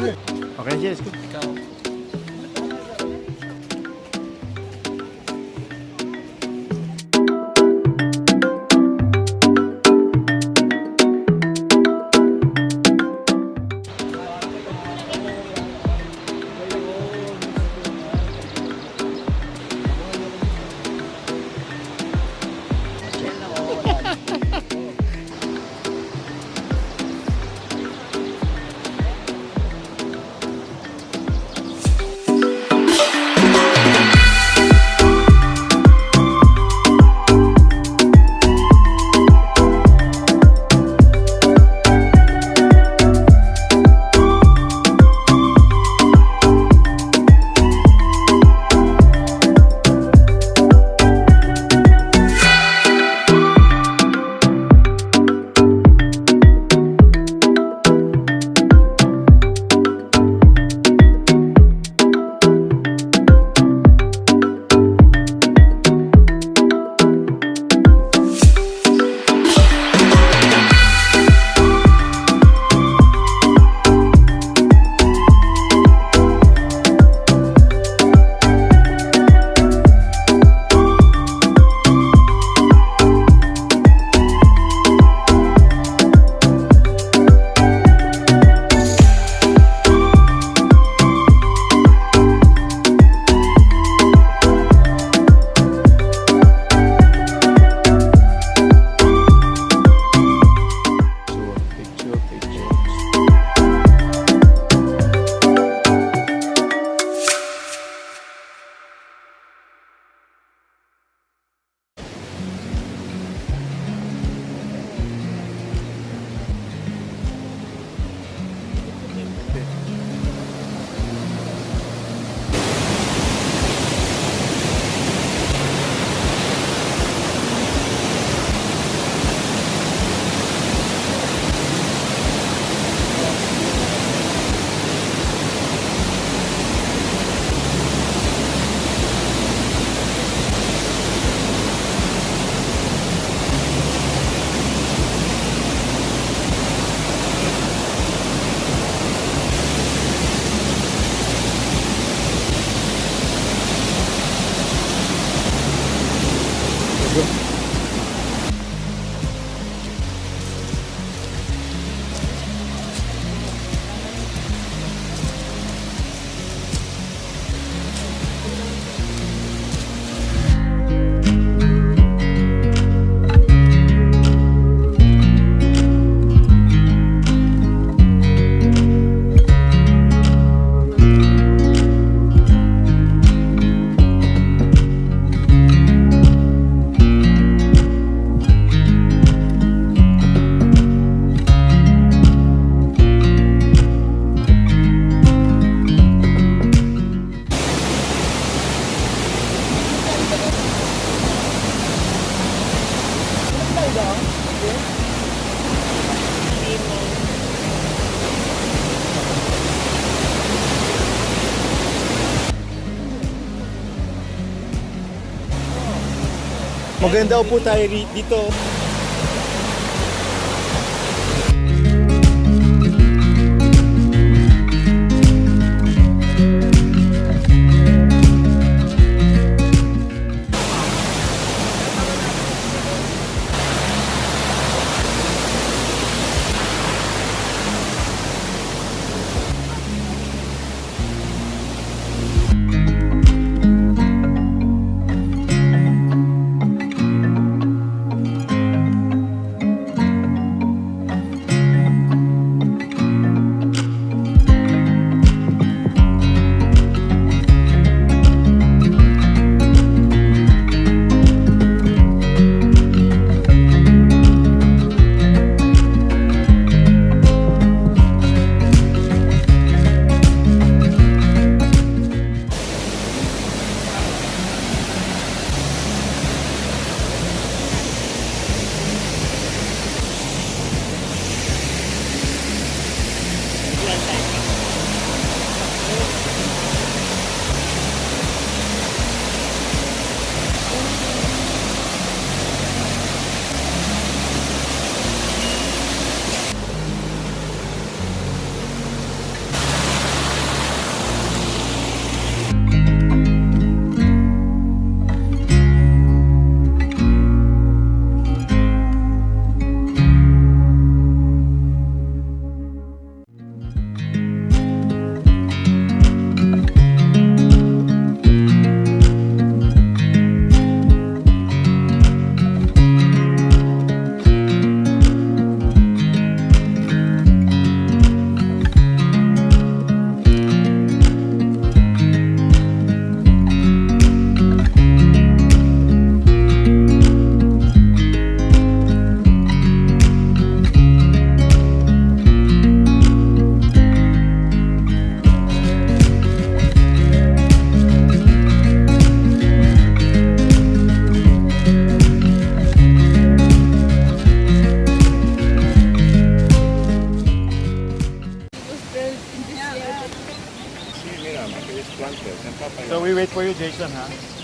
Okay, yes, go. Maganda po tayo dito. So we wait for you, Jason, huh?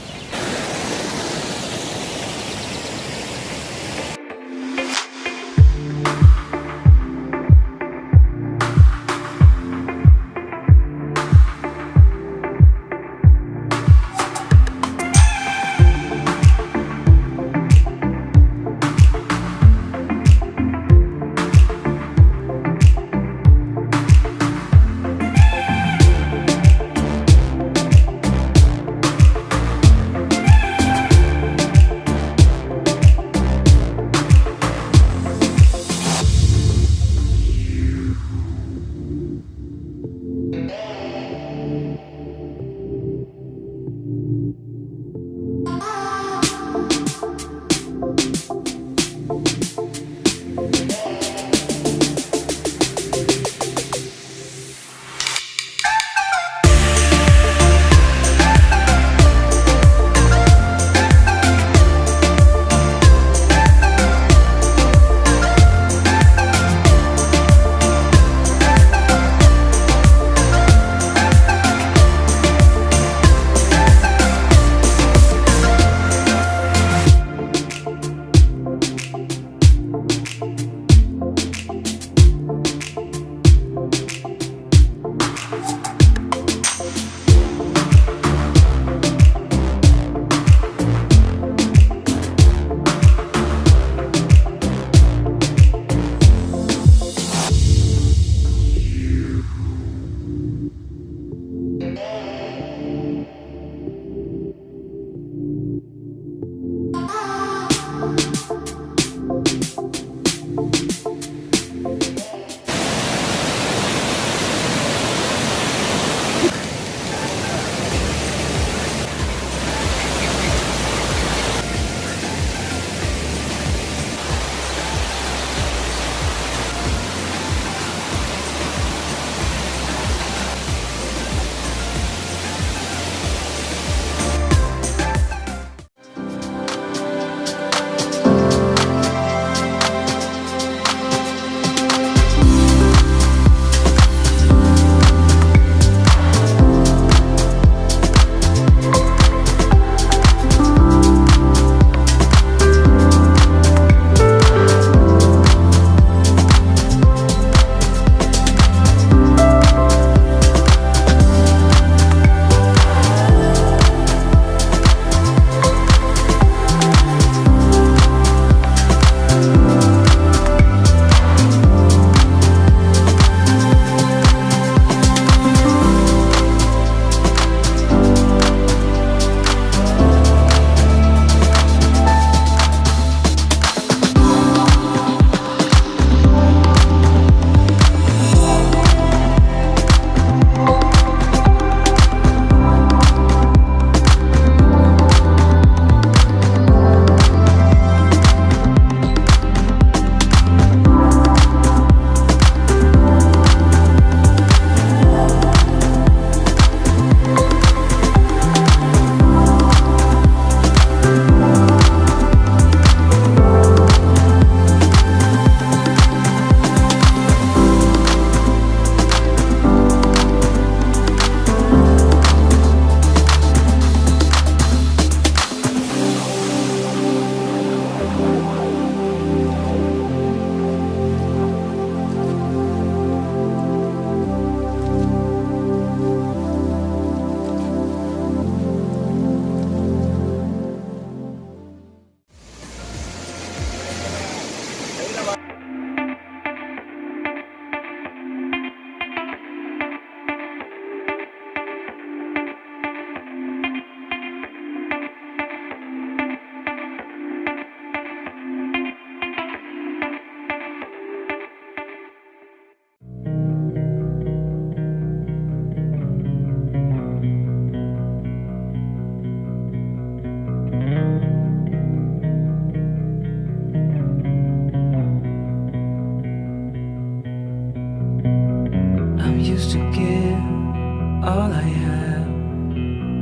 all I have.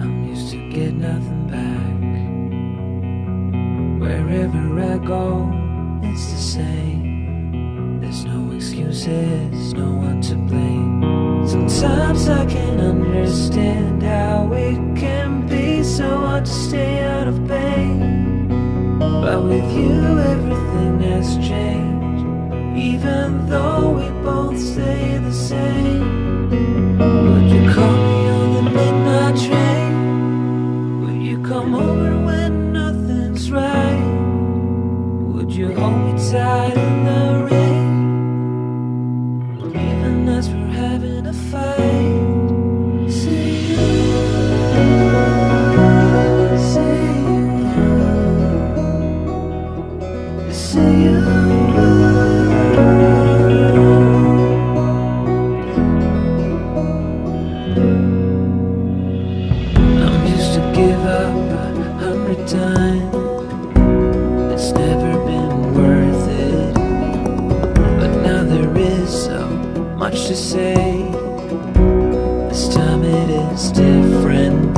I'm used to get nothing back. Wherever I go, it's the same. There's no excuses, no one to blame. Sometimes I can't understand how it can be so hard to stay out of pain. But with you everything has changed, even though we both stay the same. Would you call me on the midnight train? Would you come over when nothing's right? Would you hold me tight in the rain, even as we're having a fight? Say you, say you, say you. I'm used to give up 100 times. It's never been worth it, but now there is so much to say. This time it is different.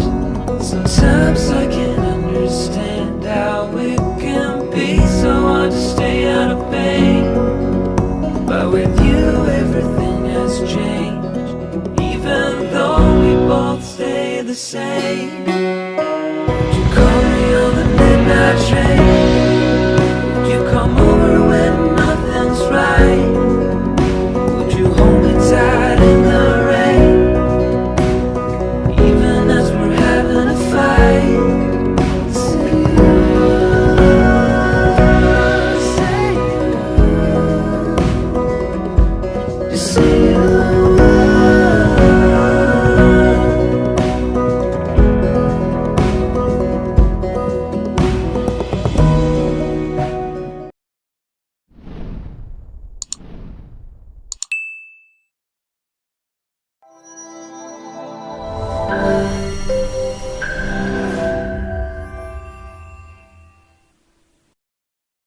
Sometimes I can't understand how it can be so hard to stay out of pain. But with you everything has changed, even though we both stay the same. Would you call me on the midnight train?